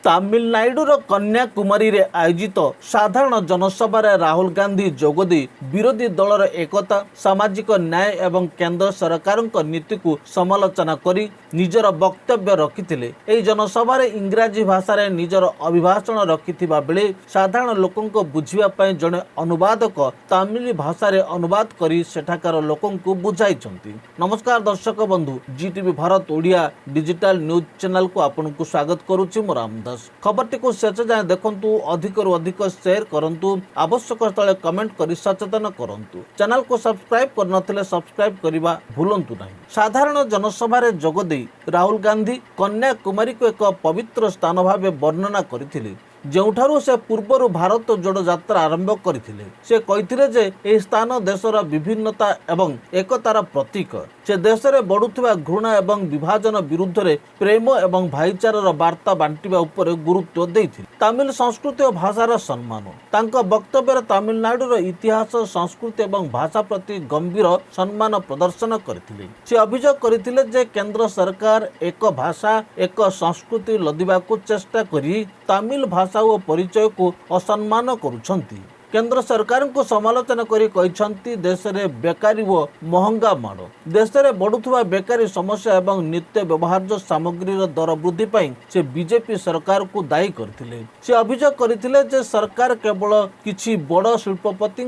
ତାମିଲନାଡୁର କନ୍ୟାକୁମାରୀରେ ଆୟୋଜିତ ସାଧାରଣ ଜନସଭାରେ ରାହୁଲ ଗାନ୍ଧୀ ଯୋଗଦେଇ ବିରୋଧୀ ଦଳର ଏକତା, ସାମାଜିକ ନ୍ୟାୟ ଏବଂ କେନ୍ଦ୍ର ସରକାରଙ୍କ ନୀତିକୁ ସମାଲୋଚନା କରି ନିଜର ବକ୍ତବ୍ୟ ରଖିଥିଲେ। ଏହି ଜନସଭାରେ ଇଂରାଜୀ ଭାଷାରେ ନିଜର ଅଭିଭାଷଣ ରଖିଥିବା ବେଳେ ସାଧାରଣ ଲୋକଙ୍କ ବୁଝିବା ପାଇଁ ଜଣେ ଅନୁବାଦକ ତାମିଲ ଭାଷାରେ ଅନୁବାଦ କରି ସେଠାକାର ଲୋକଙ୍କୁ ବୁଝାଇଛନ୍ତି। ନମସ୍କାର ଦର୍ଶକ ବନ୍ଧୁ, Zee TV Bharat Odia digital news channel को आपको स्वागत करुच्ची मो रामदास। खबर को शेष जाए देखु, अधिकरू अधिक शेयर करूँ, आवश्यक स्थले कमेंट कर सचेतन करूँ। चैनल को सब्सक्राइब कर सब्सक्राइब करने भूलु ना। साधारण जनसभा जोगदे राहुल गांधी कन्याकुमारी को एक पवित्र स्थान भाव वर्णना करथिले, जोठारु से पूर्वर भारत जोड़ यात्रा आरंभ करथिले। से कहिथिले जे एही स्थान देशर विभिन्नता एवं एकतार प्रतीक। से देश में बढ़ुवा घृणा एवं विभाजन विरुद्ध रे प्रेम एवं भाईचारार वार्ता बांटिबा उपरे गुरुत्व देथिले। तमिल संस्कृति और भाषार सम्मान। तांको वक्तव्य तमिलनाडुर इतिहास, संस्कृति एवं भाषा प्रति गंभीर सम्मान प्रदर्शन करथिले। से अभियोग करथिले जे केंद्र सरकार एक भाषा एक संस्कृति लदिबाकू चेष्टा करी तमिल भाषा और परिचय को असम्मान करुछंती। केंद्र सरकार को समालोचना करी कहिसंती देश में बेकारी व महंगा माड़, देश में बढ़ुवा बेकारी समस्या एवं नित्य व्यवहार्य सामग्री दर वृद्धि पाई से बीजेपी सरकार को दायी करथिले। से अभियोग करथिले जे सरकार केवल किछि बड़ शिल्पपति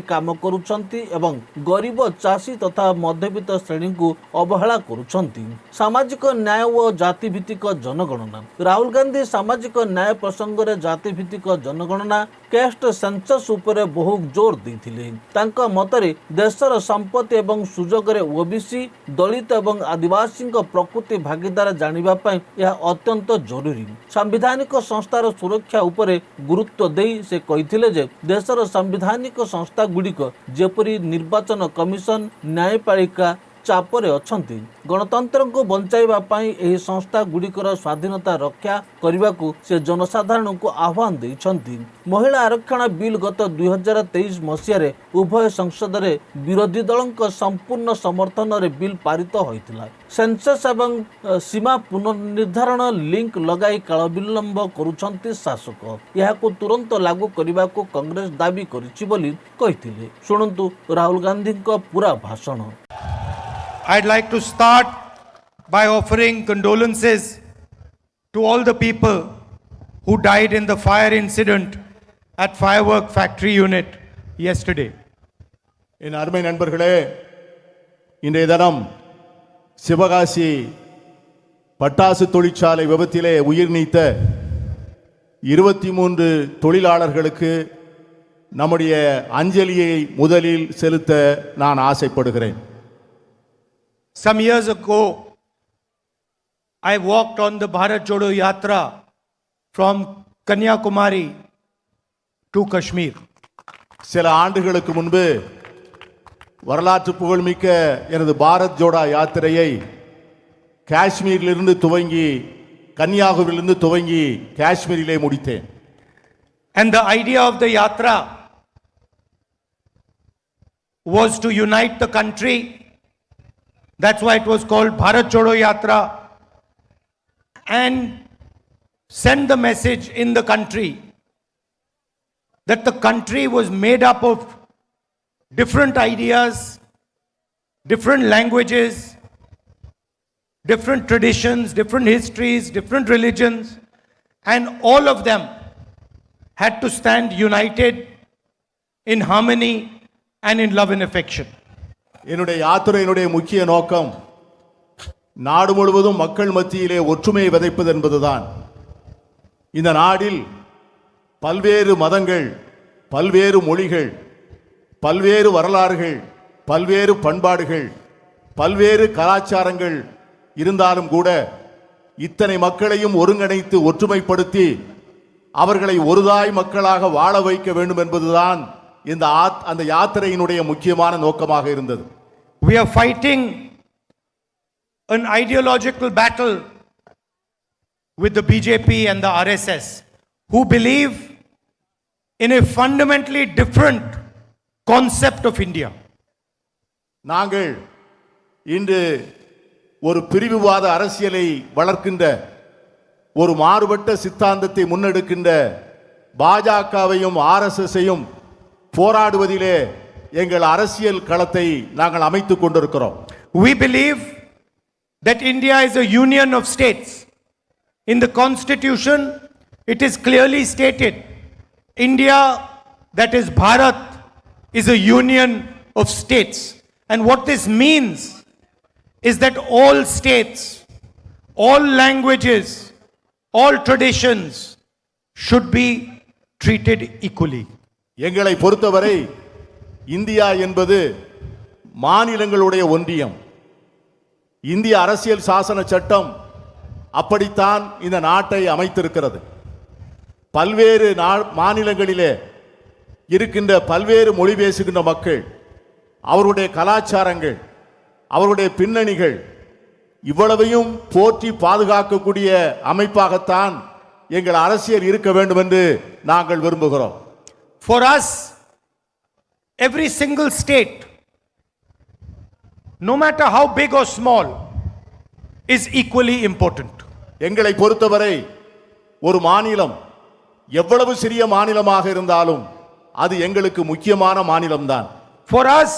काम करुछंती एवं गरीब चाषी तथा मध्यवित्त श्रेणी को अवहेला करुछंती। सामाजिक न्याय व जातिभित्तिक जनगणना। राहुल गांधी सामाजिक न्याय प्रसंग में जातिभित्तिक जनगणना कैस्ट सेंसस उपरे बहु जोर देथिले। तांका मतरे देशर संपत्ति एवं सुजोग रे ओबीसी, दलित एवं आदिवासी प्रकृति भागीदार जानिबा पई यह अत्यंत जरूरी। संवैधानिक संस्थार सुरक्षा उपरे गुरुत्व देई से कहिथिले जे देशर संवैधानिक संस्था गुड़िक जेपरि निर्वाचन कमिशन, न्यायपालिका चापरे अछंती। गणतंत्र को बंचाइबा पई एही संस्था गुड़िकर स्वाधीनता रक्षा करने को से जनसाधारण को आह्वान देइछंती। महिला आरक्षण बिल गत 2023 मसीह उभय संसद रे विरोधी दलों संपूर्ण समर्थन रे बिल पारित होइतिला। सेंसस एवं सीमा पुनर्निर्धारण लिंक लगाई काल विलंब करुछंती शासक। यहाको तुरंत लागू करने को कांग्रेस दाबी करिछि बोली कहिथिले। सुनंतु राहुल गांधी को पूरा भाषण। I'd like to start by offering condolences to all the people who died in the fire incident at firework factory unit yesterday. என் அருமை நண்பர்களே, இன்றைய தினம் சிவகாசி பட்டாசு தொழிற்சாலை விபத்திலே உயிர் நீத்த 23 தொழிலாளர்களுக்கு நம்முடைய அஞ்சலியை முதலில் செலுத்த நான் ஆசைப்படுகிறேன். Some years ago, I walked on the Bharat Jodo Yatra from Kanyakumari to Kashmir. சில ஆண்டுகளுக்கு முன்பு வரலாற்று புகழ்மிக்க எனது பாரத் ஜோடா யாத்திரையை காஷ்மீரிலிருந்து துவங்கி கன்னியாகுமரியிலிருந்து துவங்கி காஷ்மீரிலே முடித்தேன். And the idea of the yatra was to unite the country. That's why it was called Bharat Jodo Yatra, and send the message in the country that the country was made up of different ideas, different languages, different traditions, different histories, different religions, and all of them had to stand united in harmony and in love and affection. என்னுடைய யாத்திரையினுடைய முக்கிய நோக்கம் நாடு முழுவதும் மக்கள் மத்தியிலே ஒற்றுமையை விதைப்பது என்பதுதான். இந்த நாடில் பல்வேறு மதங்கள், பல்வேறு மொழிகள், பல்வேறு வரலாறுகள், பல்வேறு பண்பாடுகள், பல்வேறு கலாச்சாரங்கள் இருந்தாலும் கூட இத்தனை மக்களையும் ஒருங்கிணைத்து ஒற்றுமைப்படுத்தி அவர்களை ஒருதாய் மக்களாக வாழ வைக்க வேண்டும் என்பதுதான் அந்த யாத்திரையினுடைய முக்கியமான நோக்கமாக இருந்தது. We are fighting an ideological battle with the BJP and the RSS, who believe in a fundamentally different concept of India. நாங்கள் இன்று ஒரு பிரிவுவாத அரசியலை வளர்க்கின்ற ஒரு மாறுபட்ட சித்தாந்தத்தை முன்னெடுக்கின்ற பாஜகவையும் ஆர்எஸ்எஸ்ஸையும் போராடுவதிலே எங்கள் அரசியல் களத்தை நாங்கள் அமைத்துக் கொண்டிருக்கிறோம். We believe that India is a union of states. In the constitution, it is clearly stated, India, that is Bharat, is a union of states. And what this means is that all states, all languages, all traditions should be treated equally. எங்களை பொறுத்தவரை India என்பது மாநிலங்களுடைய ஒன்றியம். இந்திய அரசியல் சாசன சட்டம் அப்படித்தான் இந்த நாட்டை அமைத்திருக்கிறது. பல்வேறு மாநிலங்களிலே இருக்கின்ற பல்வேறு மொழி பேசுகின்ற மக்கள், அவருடைய கலாச்சாரங்கள், அவருடைய பின்னணிகள் இவ்வளவையும் போற்றி பாதுகாக்கக்கூடிய அமைப்பாகத்தான் எங்கள் அரசியல் இருக்க வேண்டும் என்று நாங்கள் விரும்புகிறோம். For us, every single state, no matter how big or small, is equally important. எங்களை பொறுத்தவரை ஒரு மாநிலம் எவ்வளவு சிறிய மாநிலமாக இருந்தாலும் அது எங்களுக்கு முக்கியமான மாநிலம்தான். For us,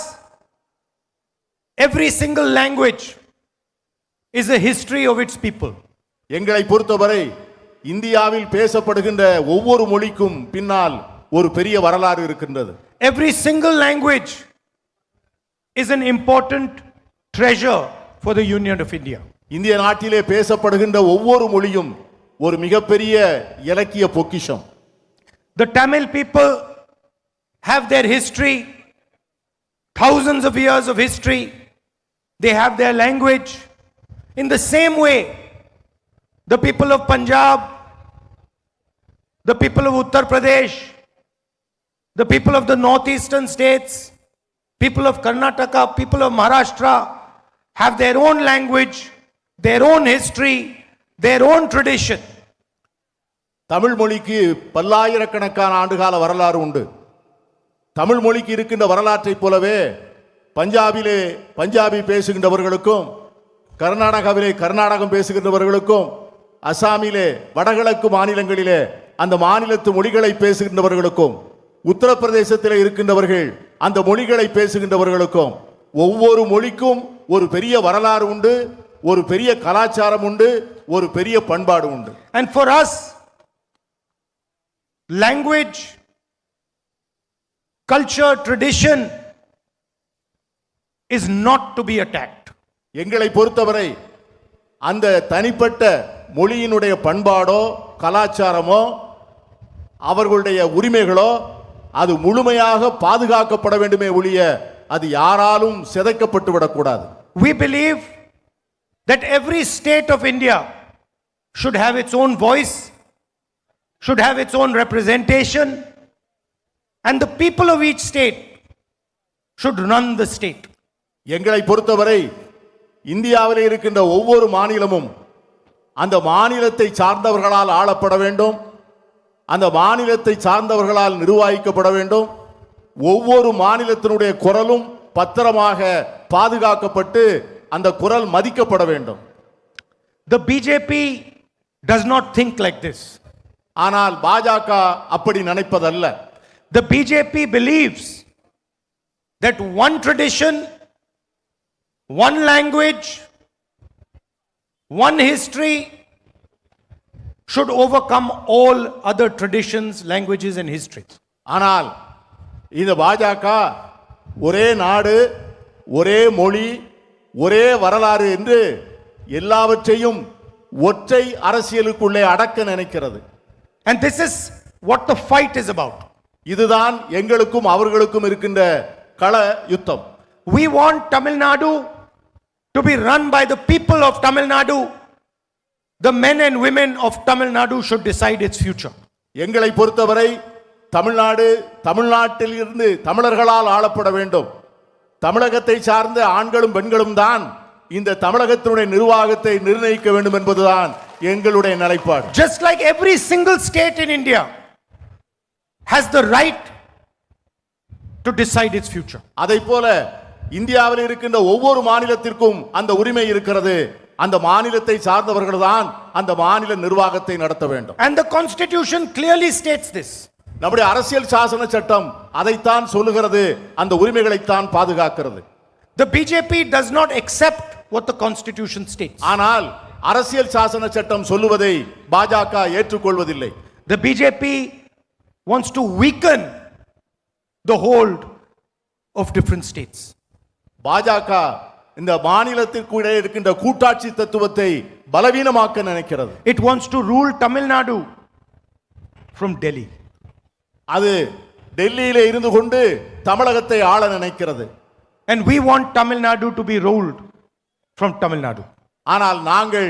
every single language is a history of its people. எங்களை பொறுத்தவரை இந்தியாவில் பேசப்படுகின்ற ஒவ்வொரு மொழிக்கும் பின்னால் ஒரு பெரிய வரலாறு இருக்கின்றது. Every single language is an important treasure for the Union of India. இந்திய நாட்டிலே பேசப்படுகின்ற ஒவ்வொரு மொழியும் ஒரு மிகப்பெரிய இலக்கிய பொக்கிஷம். The Tamil people have their history, thousands of years of history. They have their language. In the same way, the people of Punjab, the people of Uttar Pradesh, the people of the northeastern states, people of Karnataka, people of Maharashtra have their own language, their own history, their own tradition. Tamil மொழிக்கு பல்லாயிரக்கணக்கான ஆண்டுகால வரலாறு உண்டு. தமிழ் மொழிக்கு இருக்கின்ற வரலாற்றைப் போலவே பஞ்சாபிலே பஞ்சாபி பேசுகின்றவர்களுக்கும், கர்நாடகாவிலே கர்நாடகம் பேசுகின்றவர்களுக்கும், அசாமிலே வடகிழக்கு மாநிலங்களிலே அந்த மாநிலத்து மொழிகளை பேசுகின்றவர்களுக்கும், உத்தரப்பிரதேசத்தில் இருக்கின்றவர்கள் அந்த மொழிகளை பேசுகின்றவர்களுக்கும் ஒவ்வொரு மொழிக்கும் ஒரு பெரிய வரலாறு உண்டு, ஒரு பெரிய கலாச்சாரம் உண்டு, ஒரு பெரிய பண்பாடு உண்டு. And for us, language, culture, tradition is not to be attacked. எங்களை பொறுத்தவரை அந்த தனிப்பட்ட மொழியினுடைய பண்பாடோ கலாச்சாரமோ அவர்களுடைய உரிமைகளோ அது முழுமையாக பாதுகாக்கப்பட வேண்டுமே ஒழிய அது யாராலும் சிதைக்கப்பட்டு விடக்கூடாது. We believe that every state of India should have its own voice, should have its own representation, and the people of each state should run the state. எங்களை பொறுத்தவரை இந்தியாவில் இருக்கின்ற ஒவ்வொரு மாநிலமும் அந்த மாநிலத்தை சார்ந்தவர்களால் ஆளப்பட வேண்டும், அந்த மாநிலத்தை சார்ந்தவர்களால் நிர்வகிக்கப்பட வேண்டும். ஒவ்வொரு மாநிலத்தினுடைய குரலும் பத்திரமாக பாதுகாக்கப்பட்டு அந்த குரல் மதிக்கப்பட வேண்டும். The BJP does not think like this. ஆனால் பாஜக அப்படி நினைப்பதல்ல. The BJP believes that one tradition, one language, one history should overcome all other traditions, languages and histories. ஆனால் இந்த பாஜக ஒரே நாடு, ஒரே மொழி, ஒரே வரலாறு என்று எல்லாவற்றையும் ஒற்றை அரசியலுக்குள்ளே அடக்க நினைக்கிறது. And this is what the fight is about. இதுதான் எங்களுக்கும் அவர்களுக்கும் இருக்கின்ற கள யுத்தம். We want Tamil Nadu to be run by the people of Tamil Nadu. The men and women of Tamil Nadu should decide its future. எங்களை பொறுத்தவரை தமிழ்நாடு தமிழ்நாட்டில் இருந்து தமிழர்களால் ஆளப்பட வேண்டும். தமிழகத்தை சார்ந்த ஆண்களும் பெண்களும் தான் இந்த தமிழகத்தினுடைய நிர்வாகத்தை நிர்ணயிக்க வேண்டும் என்பதுதான் எங்களுடைய நிலைப்பாடு. Just like every single state in India has the right to decide its future. அதைப்போல இந்தியாவில் இருக்கின்ற ஒவ்வொரு மாநிலத்திற்கும் அந்த உரிமை இருக்கிறது, அந்த மாநிலத்தை சார்ந்தவர்கள் தான் அந்த மாநில நிர்வாகத்தை நடத்த வேண்டும். And the constitution clearly states this. நம்முடைய அரசியல் சாசன சட்டம் அதைத்தான் சொல்லுகிறது, அந்த உரிமைகளைத்தான் பாதுகாக்கிறது. The BJP does not accept what the constitution states. ஆனால் அரசியல் சாசன சட்டம் சொல்லுவதை பாஜக ஏற்றுக்கொள்வதில்லை. The BJP wants to weaken the hold of different states. பாஜக இந்த மாநிலத்திற்குள்ளே இருக்கின்ற கூட்டாட்சி தத்துவத்தை பலவீனமாக்க நினைக்கிறது. It wants to rule Tamil Nadu from Delhi. அது டெல்லியிலே இருந்து கொண்டு தமிழகத்தை ஆள நினைக்கிறது. And we want Tamil Nadu to be ruled from Tamil Nadu. ஆனால் நாங்கள்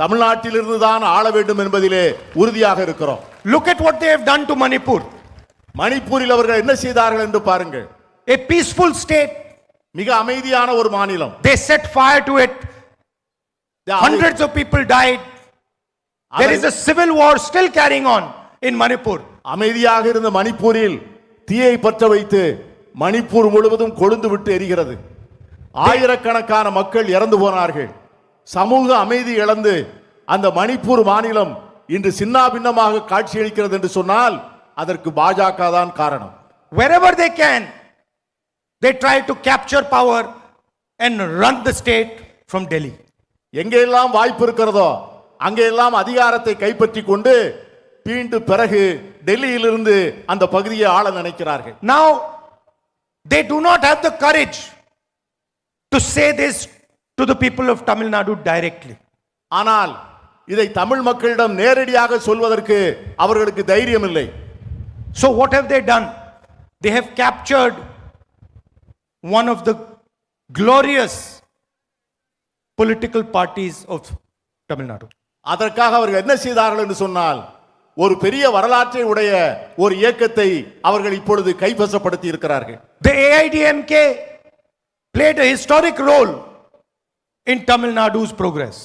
தமிழ்நாட்டிலிருந்து தான் ஆள வேண்டும் என்பதிலே உறுதியாக இருக்கிறோம். Look at what they have done to Manipur. மணிப்பூரில் அவர்கள் என்ன செய்தார்கள் என்று பாருங்கள். A peaceful state. மிக அமைதியான ஒரு மாநிலம். They set fire to it. Hundreds of people died. There is a civil war still carrying on in Manipur. அமைதியாக இருந்த மணிப்பூரில் தீயை பற்ற வைத்து மணிப்பூர் முழுவதும் கொழுந்து விட்டு எரிகிறது. ஆயிரக்கணக்கான மக்கள் இறந்து போனார்கள். சமூக அமைதி இழந்து அந்த மணிப்பூர் மாநிலம் இன்று சின்னாபின்னமாக காட்சியளிக்கிறது என்று சொன்னால் அதற்கு பாஜக தான் காரணம். Wherever they can, they try to capture power and run the state from Delhi. எங்கெல்லாம் வாய்ப்பு இருக்கிறதோ அங்கெல்லாம் அதிகாரத்தை கைப்பற்றி கொண்டு பிறகு டெல்லியிலிருந்து அந்த பகுதியை ஆள நினைக்கிறார்கள். Now they do not have the courage to say this to the people of Tamil Nadu directly. ஆனால் இதை தமிழ் மக்களிடம் நேரடியாக சொல்வதற்கு அவர்களுக்கு தைரியம் இல்லை. So what have they done? They have captured one of the glorious political parties of Tamil Nadu. அதற்காக அவர்கள் என்ன செய்தார்கள் என்று சொன்னால் ஒரு பெரிய வரலாற்றை உடைய ஒரு இயக்கத்தை அவர்கள் இப்பொழுது கைவசப்படுத்தி இருக்கிறார்கள். The AIDMK played a historic role in Tamil Nadu's progress.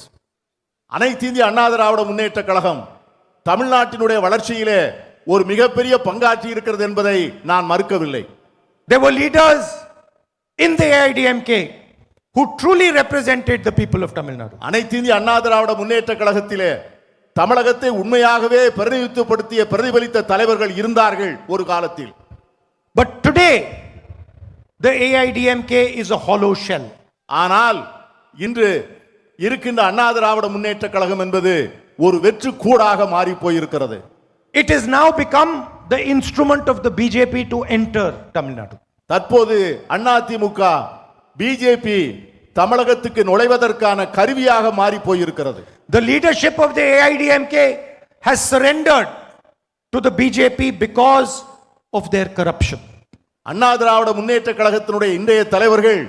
அனைத்து இந்திய அண்ணா திராவிட முன்னேற்ற கழகம் தமிழ்நாட்டினுடைய வளர்ச்சியிலே ஒரு மிகப்பெரிய பங்காற்றி இருக்கிறது என்பதை நான் மறுக்கவில்லை. There were leaders in the AIDMK who truly represented the people of Tamil Nadu. அனைத்து இந்திய அண்ணா திராவிட முன்னேற்ற கழகத்திலே தமிழகத்தை உண்மையாகவே பிரதிபலித்த தலைவர்கள் இருந்தார்கள் ஒரு காலத்தில். But today the AIDMK is a hollow shell. ஆனால் இன்று இருக்கின்ற அண்ணா திராவிட முன்னேற்ற கழகம் என்பது ஒரு வெற்று கூடாக மாறி போயிருக்கிறது. It has now become the instrument of the BJP to enter Tamil Nadu. தற்போது அதிமுக பிஜேபி தமிழகத்துக்கு நுழைவதற்கான கருவியாக மாறி போயிருக்கிறது. The leadership of the AIDMK has surrendered to the BJP because of their corruption. Anna Dravida Munnetra கழகத்தினுடைய இன்றைய தலைவர்கள்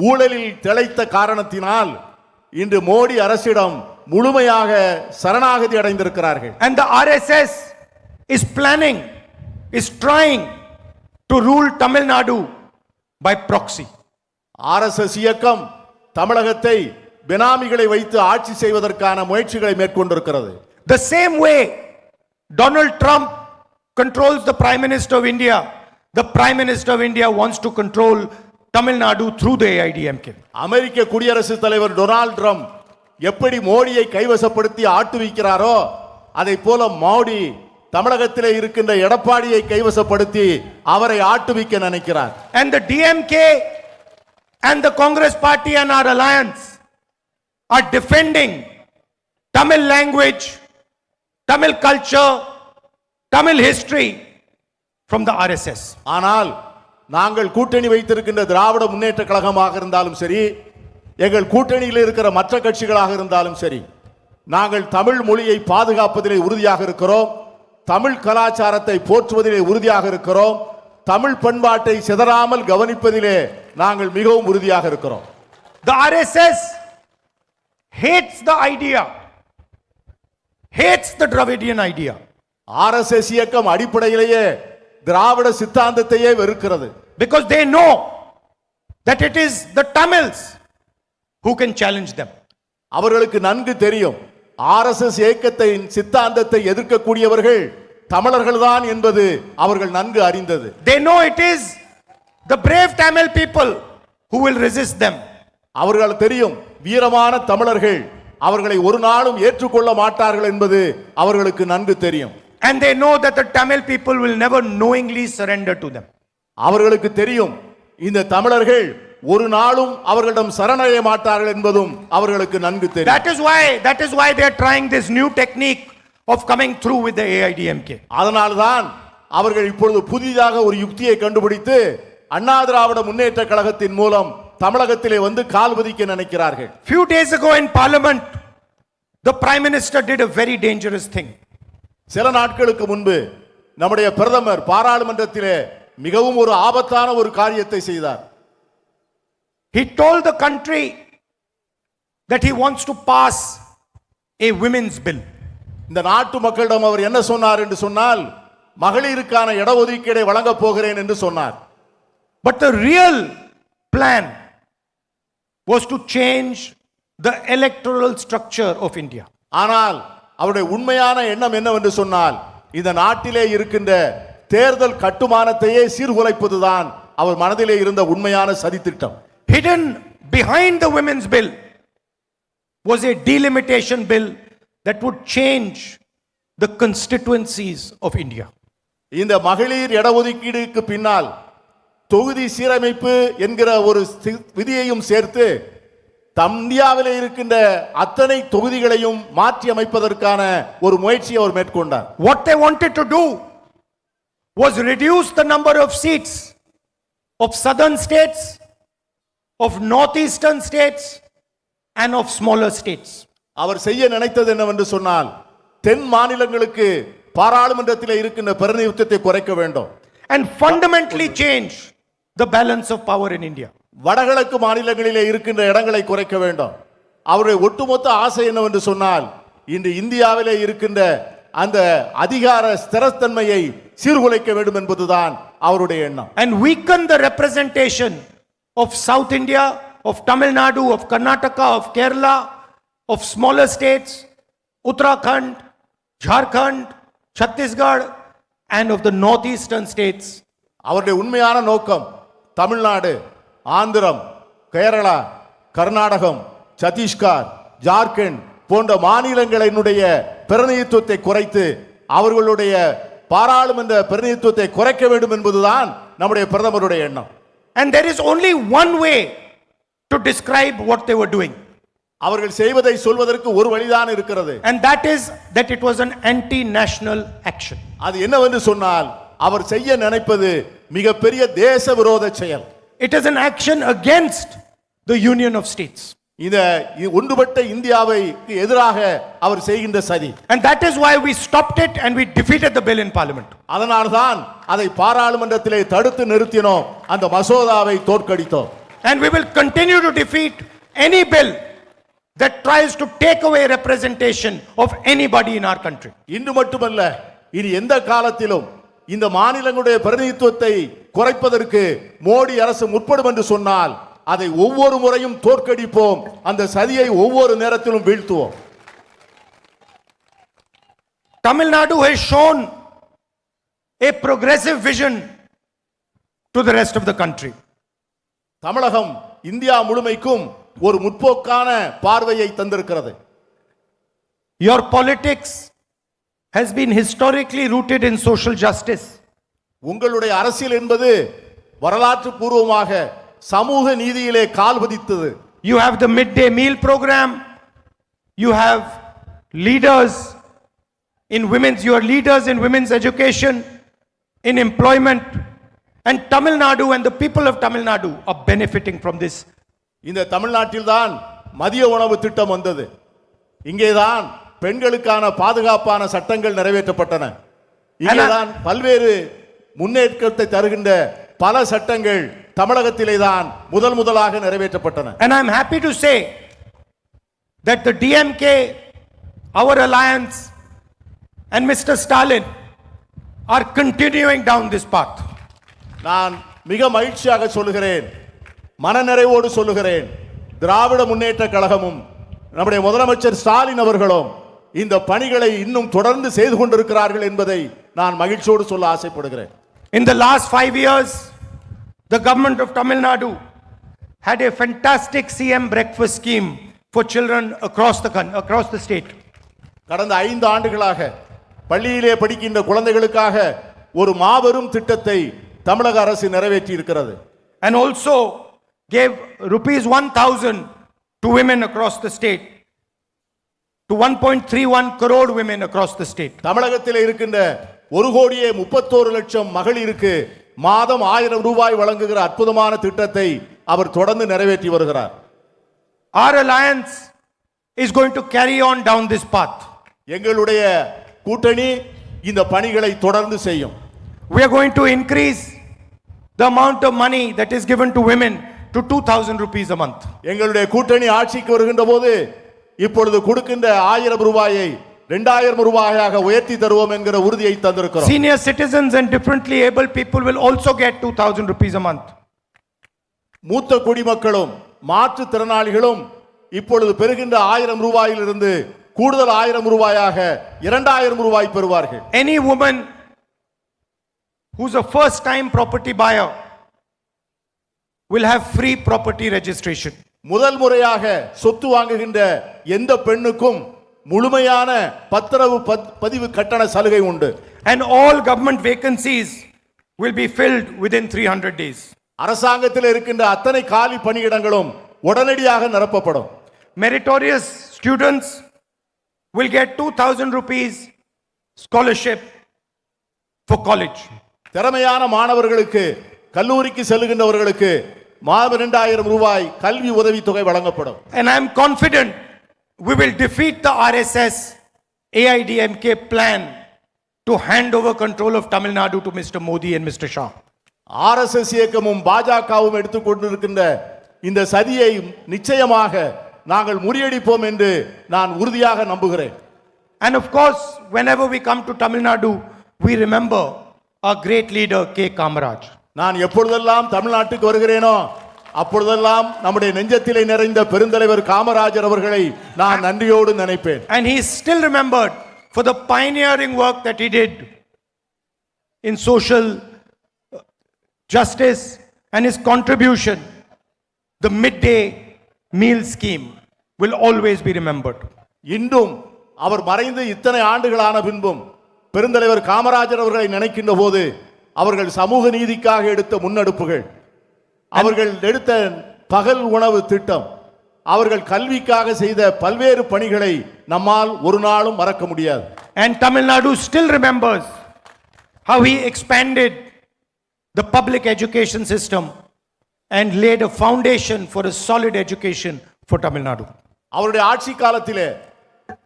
ஊழலில் திளைத்த காரணத்தினால் இன்று மோடி அரசிடம் முழுமையாக சரணாகதி அடைந்திருக்கிறார்கள். And the RSS is planning, is trying to rule Tamil Nadu by proxy. RSS இயக்கம் தமிழகத்தை பெனாமிகளை வைத்து ஆட்சி செய்வதற்கான முயற்சிகளை மேற்கொண்டிருக்கிறது. The same way Donald Trump controls the Prime Minister of India, the Prime Minister of India wants to control Tamil Nadu through the AIDMK. அமெரிக்க குடியரசுத் தலைவர் Donald Trump எப்படி மோடியை கைவசப்படுத்தி ஆட்டுவிக்கிறாரோ அதை போல மோடி தமிழகத்திலே இருக்கின்ற எடப்பாடியை கைவசப்படுத்தி அவரை ஆட்டுவிக்க நினைக்கிறார். And the DMK and the Congress party and our alliance are defending Tamil language, Tamil culture, Tamil history from the RSS. ஆனால் நாங்கள் கூட்டணி வைத்திருக்கின்ற திராவிட முன்னேற்ற கழகமாக இருந்தாலும் சரி, எங்கள் கூட்டணியில் இருக்கிற மற்ற கட்சிகளாக இருந்தாலும் சரி, நாங்கள் தமிழ் மொழியை பாதுகாப்பதிலே உறுதியாக இருக்கிறோம். தமிழ் கலாச்சாரத்தை போற்றுவதிலே உறுதியாக இருக்கிறோம். தமிழ் பண்பாட்டை சிதறாமல் கவனிப்பதிலே நாங்கள் மிகவும் உறுதியாக இருக்கிறோம். The RSS hates the idea, hates the Dravidian idea. RSS இயக்கம் அடிப்படையிலேயே திராவிட சித்தாந்தத்தையே வெறுக்கிறது. Because they know that it is the Tamils who can challenge them. அவர்களுக்கு நன்கு தெரியும் RSS இயக்கத்தின் சித்தாந்தத்தை எதிர்க்கக்கூடியவர்கள் தமிழர்கள்தான் என்பது அவர்கள் நன்கு அறிந்தது. They know it is the brave Tamil people who will resist them. அவர்கள் தெரியும் வீரமான தமிழர்கள் அவர்களை ஒரு நாளும் ஏற்றுக்கொள்ள மாட்டார்கள் என்பது அவர்களுக்கு நன்கு தெரியும். And they know that the Tamil people will never knowingly surrender to them. அவர்களுக்கு தெரியும் இந்த தமிழர்கள் ஒரு நாளும் அவர்களிடம் சரணடைய மாட்டார்கள் என்பதும் அவர்களுக்கு நன்கு தெரியும். That is why they are trying this new technique of coming through with the AIDMK. அதனால்தான் அவர்கள் இப்பொழுது புதிதாக ஒரு யுக்தியை கண்டுபிடித்து அண்ணா திராவிட முன்னேற்ற கழகத்தின் மூலம் தமிழகத்திலே வந்து கால் பதிக்க நினைக்கிறார்கள். Few days ago in Parliament, the Prime Minister did a very dangerous thing. சில நாட்களுக்கு முன்பு நம்முடைய பிரதமர் பாராளுமன்றத்திலே மிகவும் ஒரு ஆபத்தான ஒரு காரியத்தை செய்தார். He told the country that he wants to pass a women's bill. இந்த நாட்டு மக்களிடம் அவர் என்ன சொன்னார் என்று சொன்னால் மகளிருக்கான இடஒதுக்கீடை வழங்கப் போகிறேன் என்று சொன்னார். But the real plan was to change the electoral structure of India. ஆனால் அவருடைய உண்மையான எண்ணம் என்னவென்று சொன்னால் இந்த நாட்டிலே இருக்கின்ற தேர்தல் கட்டுமானத்தையே சீர்குலைப்பதுதான் அவர் மனதிலே இருந்த உண்மையான சதித்திட்டம். Hidden behind the women's bill was a delimitation bill that would change the constituencies of India. இந்த மகளிர் இடஒதுக்கீடுக்கு பின்னால் தொகுதி சீரமைப்பு என்கிற ஒரு விதியையும் சேர்த்து இந்தியாவிலே இருக்கின்ற அத்தனை தொகுதிகளையும் மாற்றி அமைப்பதற்கான ஒரு முயற்சியை அவர் மேற்கொண்டார். What they wanted to do was reduce the number of seats of southern states, of northeastern states and of smaller states. அவர் செய்ய நினைத்தது என்னவென்று சொன்னால் தென் மாநிலங்களுக்கு பாராளுமன்றத்திலே இருக்கின்ற பிரதிநிதித்துவத்தை குறைக்க வேண்டும் and fundamentally change the balance of power in India. வடகிழக்கு மாநிலங்களிலே இருக்கின்ற இடங்களை குறைக்க வேண்டும். அவருடைய ஒட்டுமொத்த ஆசை என்னவென்று சொன்னால் இன்று இந்தியாவிலே இருக்கின்ற அந்த அதிகார ஸ்திரத்தன்மையை சீர்குலைக்க வேண்டும் என்பதுதான் அவருடைய எண்ணம். And weaken the representation of South India, of Tamil Nadu, of Karnataka, of Kerala, of smaller states, Uttarakhand, Jharkhand, Chhattisgarh and of the northeastern states. அவருடைய உண்மையான நோக்கம் தமிழ்நாடு, ஆந்திரம், கேரளா, கர்நாடகம், சத்தீஸ்கர், ஜார்க்கண்ட் போன்ற மாநிலங்களினுடைய பிரதிநிதித்துவத்தை குறைத்து அவர்களுடைய பாராளுமன்ற பிரதிநிதித்துவத்தை குறைக்க வேண்டும் என்பதுதான் நம்முடைய பிரதமருடைய எண்ணம். And there is only one way to describe what they were doing. அவர்கள் செய்வதை சொல்வதற்கு ஒரு வழிதான் இருக்கிறது. And that is that it was an anti-national action. அது என்னவென்று சொன்னால் அவர் செய்ய நினைப்பது மிகப்பெரிய தேச விரோத செயல். It is an action against the union of states. இந்த ஒன்றுபட்ட இந்தியாவை எதிராக அவர் செய்கின்ற சதி. And that is why we stopped it and we defeated the bill in parliament. அதனால்தான் அதை பாராளுமன்றத்திலே தடுத்து நிறுத்தினோம், அந்த மசோதாவை தோற்கடித்தோம். And we will continue to defeat any bill that tries to take away representation of anybody in our country. இன்று மட்டுமல்ல, இனி எந்த காலத்திலும் இந்த மாநிலங்களுடைய பிரதிநிதித்துவத்தை குறைப்பதற்கு மோடி அரசு முற்படும் என்று சொன்னால் அதை ஒவ்வொரு முறையும் தோற்கடிப்போம், அந்த சதியை ஒவ்வொரு நேரத்திலும் வீழ்த்துவோம். Tamil Nadu has shown a progressive vision to the rest of the country. Tamilagam India முழுமைக்கும் ஒரு முற்போக்கான பார்வையை தந்திருக்கிறது. Your politics has been historically rooted in social justice. உங்களுடைய அரசியல் என்பது வரலாற்று பூர்வமாக சமூக நீதியிலே கால் பதித்தது. You have the midday meal program. You have leaders in women's education, in employment, and Tamil Nadu and the people of Tamil Nadu are benefiting from this. இந்த தமிழ்நாட்டில்தான் மதிய உணவு திட்டம் வந்தது. இங்கேதான் பெண்களுக்கான பாதுகாப்பான சட்டங்கள் நிறைவேற்றப்பட்டன. இங்கேதான் பல்வேறு முன்னேற்றத்தை தருகின்ற பல சட்டங்கள் தமிழகத்திலே தான் முதலாக நிறைவேற்றப்பட்டன. And I am happy to say that the DMK, our alliance, and Mr. Stalin are continuing down this path. நான் மிக மகிழ்ச்சியாக சொல்லுகிறேன், மனநிறைவோடு சொல்லுகிறேன், திராவிட முன்னேற்ற கழகமும் நம்முடைய முதலமைச்சர் ஸ்டாலின் அவர்களும் இந்த பணிகளை இன்னும் தொடர்ந்து செய்து கொண்டிருக்கிறார்கள் என்பதை நான் மகிழ்ச்சியோடு சொல்ல ஆசைப்படுகிறேன். In the last 5 years, the government of Tamil Nadu had a fantastic CM breakfast scheme for children across the state. கடந்த 5 ஆண்டுகளாக பள்ளியிலே படிக்கின்ற குழந்தைகளுக்காக ஒரு மாபெரும் திட்டத்தை தமிழக அரசு நிறைவேற்றி இருக்கிறது. And also gave rupees 1,000 to women across the state, to 1.31 crore women across the state. தமிழகத்தில் இருக்கின்ற 1,31,00,000 மகளிருக்கு மாதம் 1000 ரூபாய் வழங்குகிற அற்புதமான திட்டத்தை அவர் தொடர்ந்து நிறைவேற்றி வருகிறார். Our alliance is going to carry on down this path. எங்களுடைய கூட்டணி இந்த பணிகளை தொடர்ந்து செய்யும். We are going to increase the amount of money that is given to women to 2,000 rupees a month. எங்களுடைய கூட்டணி ஆட்சிக்கு வருகின்ற போது இப்பொழுது கொடுக்கின்ற 1000 ரூபாயை 2000 ரூபாயாக உயர்த்தி தருவோம் என்கிற உறுதியை தந்திருக்கிறோம். Senior citizens and differently able people will also get 2,000 rupees a month. மூத்த குடிமக்களும் மாற்றுத்திறனாளிகளும் இப்பொழுது பெறுகின்ற 1000 ரூபாயிலிருந்து கூடுதல் 1000 ரூபாயாக 2000 ரூபாய் பெறுவார்கள். Any woman who's a first time property buyer will have free property registration. முதல் முறையாக சொத்து வாங்குகின்ற எந்த பெண்ணுக்கும் முழுமையான பத்திரவு பதிவு கட்டண சலுகை உண்டு. And all government vacancies will be filled within 300 days. அரசாங்கத்தில் இருக்கின்ற அத்தனை காலி பணியிடங்களும் உடனடியாக நிரப்பப்படும். Meritorious students will get 2,000 rupees scholarship for college. திறமையான மாணவர்களுக்கு கல்லூரிக்கு செல்லுகின்றவர்களுக்கு மாதம் 2000 ரூபாய் கல்வி உதவித்தொகை வழங்கப்படும். And I am confident we will defeat the RSS AIDMK plan to hand over control of Tamil Nadu to Mr. Modi and Mr. Shah. RSS இயக்கமும் பாஜகவும் எடுத்துக்கொண்டிருக்கின்ற இந்த சதியை நிச்சயமாக நாங்கள் முறியடிப்போம் என்று நான் உறுதியாக நம்புகிறேன். And of course, whenever we come to Tamil Nadu, we remember our great leader K. Kamaraj. நான் எப்பொழுதெல்லாம் தமிழ்நாட்டுக்கு வருகிறேனோ அப்பொழுதெல்லாம் நம்முடைய நெஞ்சத்திலே நிறைந்த பெருந்தலைவர் காமராஜர் அவர்களை நான் நன்றியோடு நினைப்பேன். And he is still remembered for the pioneering work that he did in social justice and his contribution. The midday meal scheme will always be remembered. இன்றும் அவர் மறைந்து இத்தனை ஆண்டுகளான பின்பும் பெருந்தலைவர் காமராஜர் அவர்களை நினைக்கின்ற போது அவர்கள் சமூக நீதிக்காக எடுத்த முன்னெடுப்புகள், அவர்கள் எடுத்த பகல் உணவு திட்டம், அவர்கள் கல்விக்காக செய்த பல்வேறு பணிகளை நம்மால் ஒரு நாளும் மறக்க முடியாது. And Tamil Nadu still remembers how he expanded the public education system and laid a foundation for a solid education for Tamil Nadu. அவருடைய ஆட்சி காலத்திலே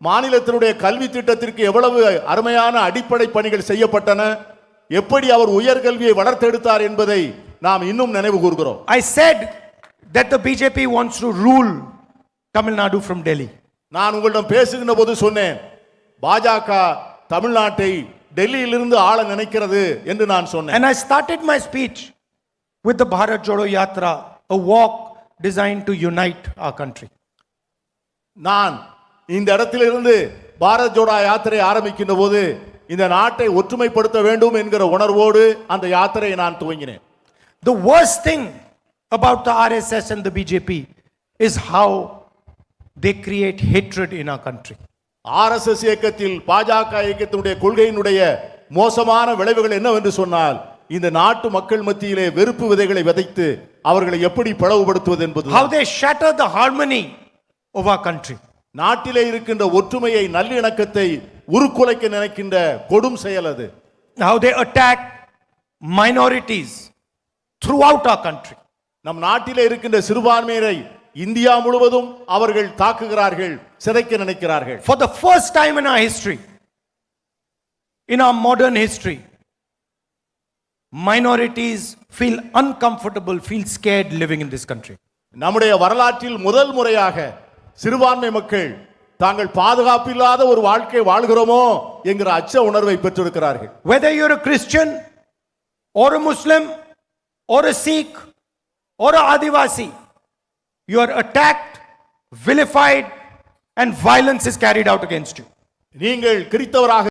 மாநிலத்தினுடைய கல்வி திட்டத்திற்கு எவ்வளவு அருமையான அடிப்படை பணிகள் செய்யப்பட்டன, எப்படி அவர் உயர்கல்வியை வளர்த்தெடுத்தார் என்பதை நாம் இன்னும் நினைவு கூர்கிறோம். I said that the BJP wants to rule Tamil Nadu from Delhi. நான் உங்களிடம் பேசுகின்ற போது சொன்னேன், பாஜக தமிழ்நாட்டை டெல்லியிலிருந்து ஆள நினைக்கிறது என்று நான் சொன்னேன். And I started my speech with the Bharat Jodo Yatra, a walk designed to unite our country. நான் இந்த இடத்திலிருந்து பாரத் ஜோடோ யாத்திரை ஆரம்பிக்கின்ற போது இந்த நாட்டை ஒற்றுமைப்படுத்த வேண்டும் என்கிற உணர்வோடு அந்த யாத்திரையை நான் துவங்கினேன். The worst thing about the RSS and the BJP is how they create hatred in our country. RSS இயக்கத்தில் பாஜக இயக்கத்தினுடைய கொள்கையினுடைய மோசமான விளைவுகள் என்னவென்று சொன்னால் இந்த நாட்டு மக்கள் மத்தியிலே வெறுப்பு விதைகளை விதைத்து அவர்களை எப்படி பிளவுபடுத்துவது என்பது. How they shatter the harmony of our country. நாட்டிலே இருக்கின்ற ஒற்றுமையை நல்லிணக்கத்தை உருக்குலைக்க நினைக்கின்ற கொடும் செயல் அது. How they attack minorities throughout our country. நம் நாட்டிலே இருக்கின்ற சிறுபான்மையினரை இந்தியா முழுவதும் அவர்கள் தாக்குகிறார்கள், சிதைக்க நினைக்கிறார்கள். For the first time in our history, in our modern history, minorities feel uncomfortable, feel scared living in this country. நம்முடைய வரலாற்றில் முதல் முறையாக சிறுபான்மை மக்கள் தாங்கள் பாதுகாப்பில்லாத ஒரு வாழ்க்கை வாழ்கிறோமோ என்கிற அச்ச உணர்வை பெற்றிருக்கிறார்கள். Whether you're a Christian or a Muslim or a Sikh or a Adivasi, you are attacked, vilified and violence is carried out against you. நீங்கள் கிறிஸ்தவராக